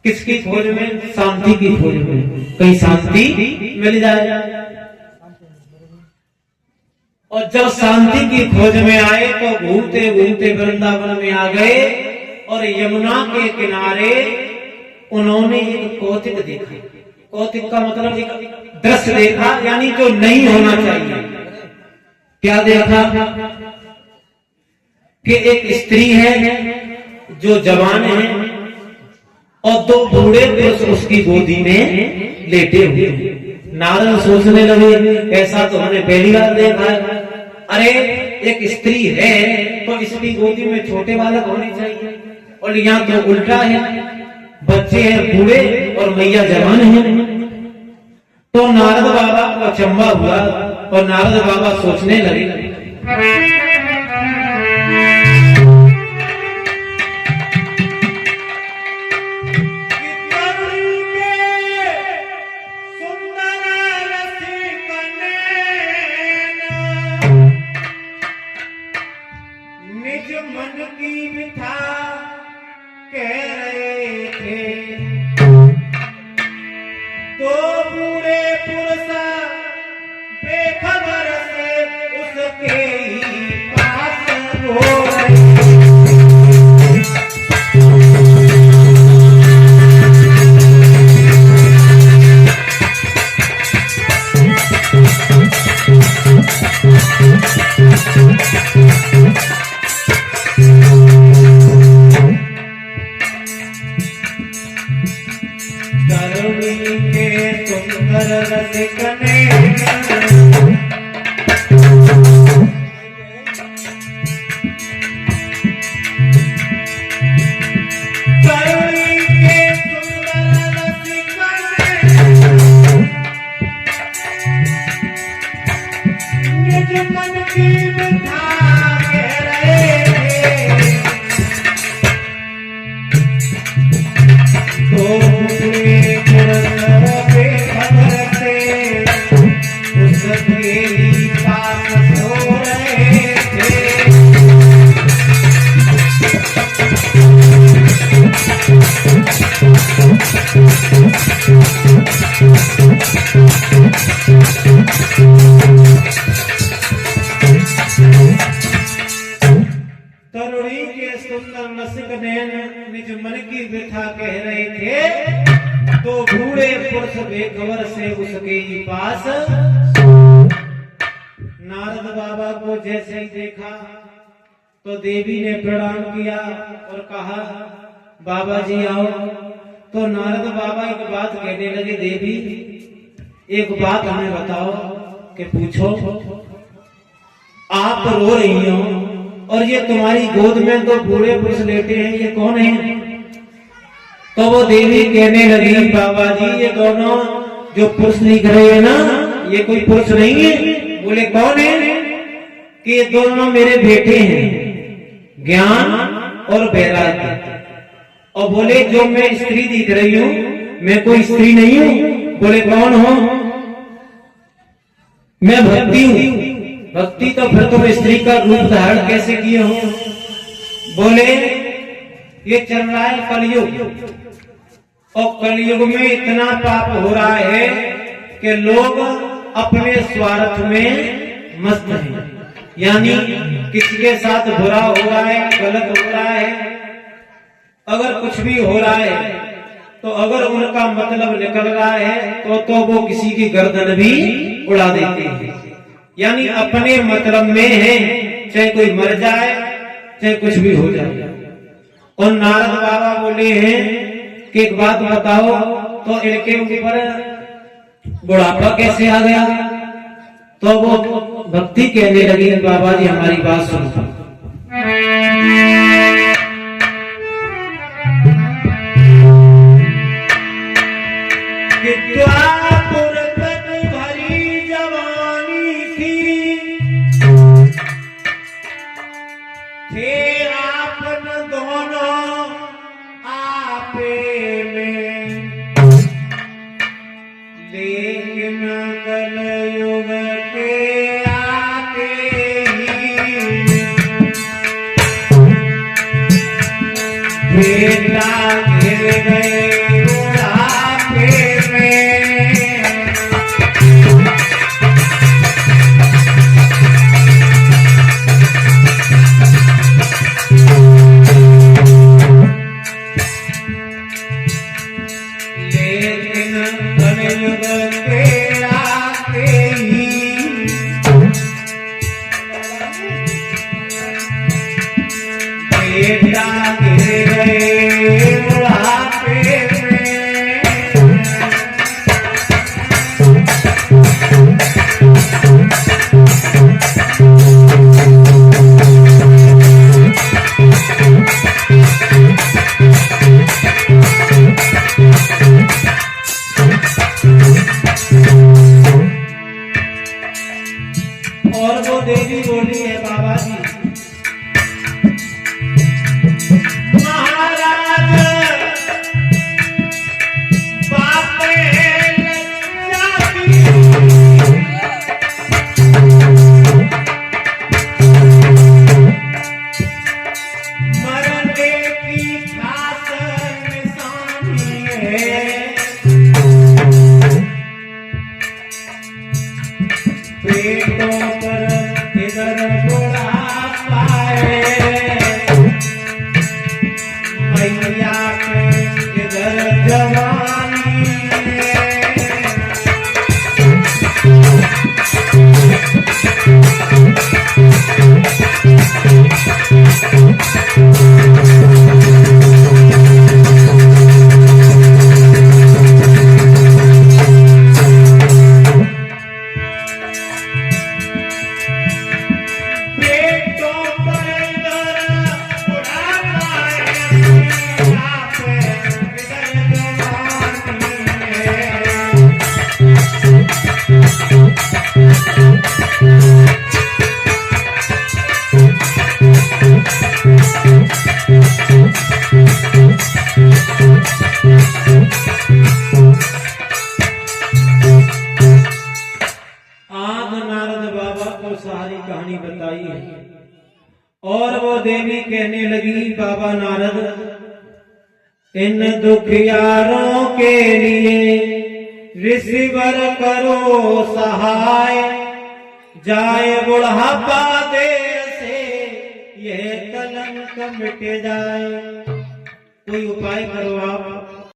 किसकी खोज में? शांति की खोज में। कहीं शांति मिल जाए। और जब शांति की खोज में आए तो घूमते घूमते वृंदावन में आ गए और यमुना के किनारे उन्होंने एक कौतिक देखा। कौतिक का मतलब एक दृश्य देखा, यानी जो नहीं होना चाहिए। क्या देखा? कि एक स्त्री है जो जवान है और दो बूढ़े पुरुष उसकी गोदी में लेटे हुए। नारद सोचने लगे ऐसा तो हमने पहली बार देखा है। अरे एक स्त्री है तो इसकी गोदी में छोटे बालक होने चाहिए, और यहाँ तो उल्टा है, बच्चे हैं बूढ़े और मैया जवान है। तो नारद बाबा को अचंभा हुआ और नारद बाबा सोचने लगे निज मन की मिथा कह रहे थे, तो बूढ़े पुरुष बेखबर से उसके पास हो रहे। तरुणी के सुंदर रसिक ने निज मन की मिथा कह रहे थे, तो बूढ़े पुरुष बेखबर से उसके ही पास सो रहे थे। तरुणी के सुंदर रसिक नयन निज मन की व्यथा कह रहे थे, तो बूढ़े पुरुष बेखबर से उसके ही पास। नारद बाबा को जैसे ही देखा तो देवी ने प्रणाम किया और कहा बाबा जी आओ। तो नारद बाबा एक बात कहने लगे, देवी एक बात हमें बताओ कि पूछो। आप रो रही हो और ये तुम्हारी गोद में तो बूढ़े पुरुष लेटे हैं, ये कौन है? तो वो देवी कहने लगी बाबा जी ये दोनों जो पुरुष दिख रहे हैं ना, ये कोई पुरुष नहीं है। बोले कौन है? कि ये दोनों मेरे बेटे हैं, ज्ञान और वैराग्य। और बोले जो मैं स्त्री दिख रही हूं मैं कोई स्त्री नहीं हूं। बोले कौन हो? मैं भक्ति हूं। भक्ति तो फिर तुम स्त्री का रूप धारण कैसे किए हो? बोले ये चल रहा है कलयुग, और कलयुग में इतना पाप हो रहा है कि लोग अपने स्वार्थ में मस्त हैं, यानी किसी के साथ बुरा हो रहा है, गलत हो रहा है, अगर कुछ भी हो रहा है तो अगर उनका मतलब निकल रहा है तो वो किसी की गर्दन भी उड़ा देते हैं, यानी अपने मतलब में है, चाहे कोई मर जाए चाहे कुछ भी हो जाए। और नारद बाबा बोले हैं कि एक बात बताओ तो इनके ऊपर बुढ़ापा कैसे आ गया? तो वो भक्ति कहने लगी बाबा जी हमारी बात सुनो। लेकिन कलयुग के आते ही बेटा गिर गए पेटों पर इधर बुढ़ापा है, मैया के इधर जवानी है। सारी कहानी बताई है और वो देवी कहने लगी, बाबा नारद, इन दुखियारों के लिए ऋषिवर करो सहाय, जाए बुढ़ापा देर से यह कलंक मिट जाए। कोई उपाय करो आप।